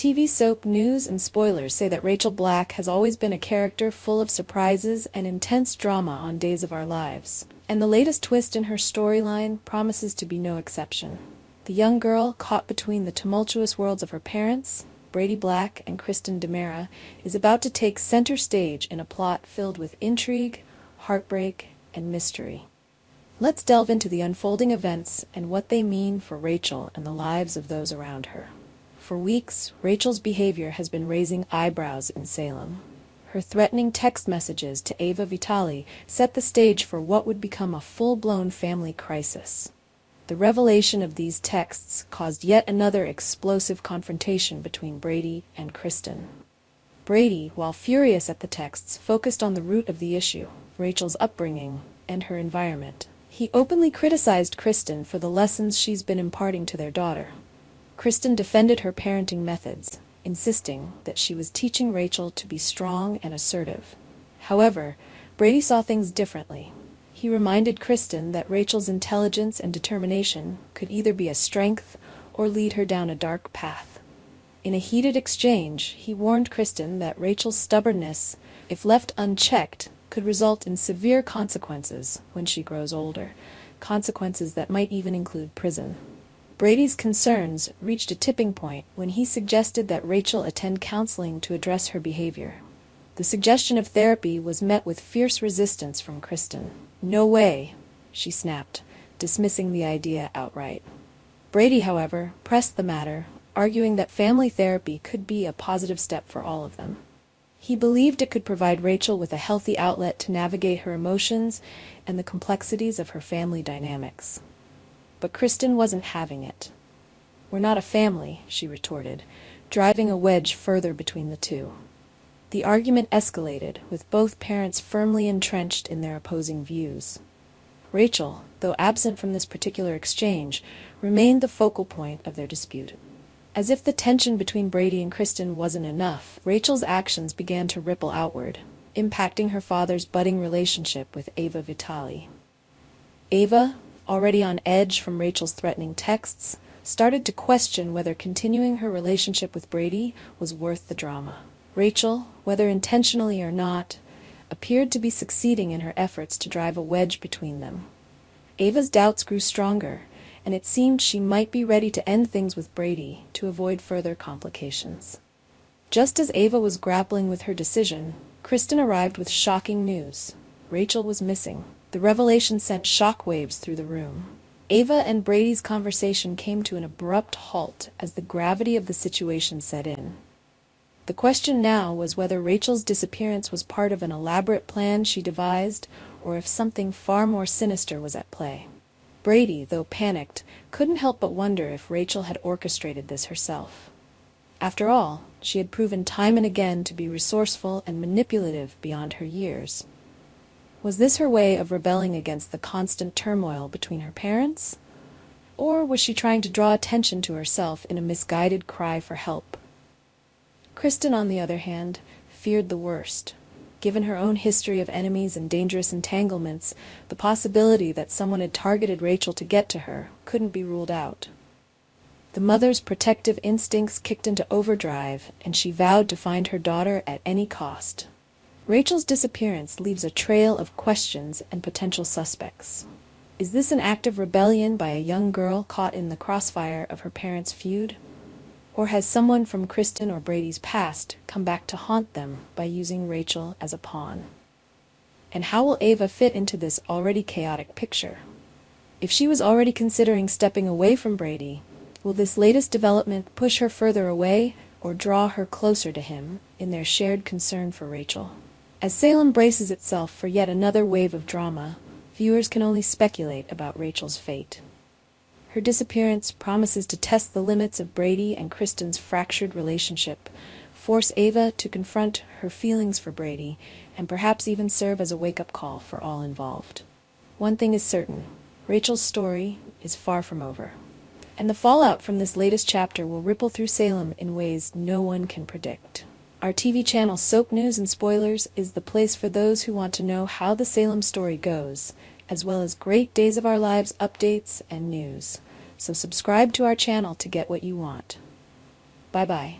TV soap news and spoilers say that Rachel Black has always been a character full of surprises and intense drama on Days of Our Lives, and the latest twist in her storyline promises to be no exception. The young girl, caught between the tumultuous worlds of her parents, Brady Black and Kristen DiMera, is about to take center stage in a plot filled with intrigue, heartbreak, and mystery. Let's delve into the unfolding events and what they mean for Rachel and the lives of those around her. For weeks, Rachel's behavior has been raising eyebrows in Salem. Her threatening text messages to Ava Vitali set the stage for what would become a full-blown family crisis. The revelation of these texts caused yet another explosive confrontation between Brady and Kristen. Brady, while furious at the texts, focused on the root of the issue, Rachel's upbringing and her environment. He openly criticized Kristen for the lessons she's been imparting to their daughter. Kristen defended her parenting methods, insisting that she was teaching Rachel to be strong and assertive. However, Brady saw things differently. He reminded Kristen that Rachel's intelligence and determination could either be a strength or lead her down a dark path. In a heated exchange, he warned Kristen that Rachel's stubbornness, if left unchecked, could result in severe consequences when she grows older, consequences that might even include prison. Brady's concerns reached a tipping point when he suggested that Rachel attend counseling to address her behavior. The suggestion of therapy was met with fierce resistance from Kristen. "No way," she snapped, dismissing the idea outright. Brady, however, pressed the matter, arguing that family therapy could be a positive step for all of them. He believed it could provide Rachel with a healthy outlet to navigate her emotions and the complexities of her family dynamics. But Kristen wasn't having it. "We're not a family," she retorted, driving a wedge further between the two. The argument escalated, with both parents firmly entrenched in their opposing views. Rachel, though absent from this particular exchange, remained the focal point of their dispute. As if the tension between Brady and Kristen wasn't enough, Rachel's actions began to ripple outward, impacting her father's budding relationship with Ava Vitali. Ava, already on edge from Rachel's threatening texts, started to question whether continuing her relationship with Brady was worth the drama. Rachel, whether intentionally or not, appeared to be succeeding in her efforts to drive a wedge between them. Ava's doubts grew stronger, and it seemed she might be ready to end things with Brady to avoid further complications. Just as Ava was grappling with her decision, Kristen arrived with shocking news. Rachel was missing. The revelation sent shockwaves through the room. Ava and Brady's conversation came to an abrupt halt as the gravity of the situation set in. The question now was whether Rachel's disappearance was part of an elaborate plan she devised, or if something far more sinister was at play. Brady, though panicked, couldn't help but wonder if Rachel had orchestrated this herself. After all, she had proven time and again to be resourceful and manipulative beyond her years. Was this her way of rebelling against the constant turmoil between her parents? Or was she trying to draw attention to herself in a misguided cry for help? Kristen, on the other hand, feared the worst. Given her own history of enemies and dangerous entanglements, the possibility that someone had targeted Rachel to get to her couldn't be ruled out. The mother's protective instincts kicked into overdrive, and she vowed to find her daughter at any cost. Rachel's disappearance leaves a trail of questions and potential suspects. Is this an act of rebellion by a young girl caught in the crossfire of her parents' feud? Or has someone from Kristen or Brady's past come back to haunt them by using Rachel as a pawn? And how will Ava fit into this already chaotic picture? If she was already considering stepping away from Brady, will this latest development push her further away or draw her closer to him in their shared concern for Rachel? As Salem braces itself for yet another wave of drama, viewers can only speculate about Rachel's fate. Her disappearance promises to test the limits of Brady and Kristen's fractured relationship, force Ava to confront her feelings for Brady, and perhaps even serve as a wake-up call for all involved. One thing is certain, Rachel's story is far from over, and the fallout from this latest chapter will ripple through Salem in ways no one can predict. Our TV channel Soap News and Spoilers is the place for those who want to know how the Salem story goes, as well as great Days of Our Lives updates and news. So subscribe to our channel to get what you want. Bye-bye.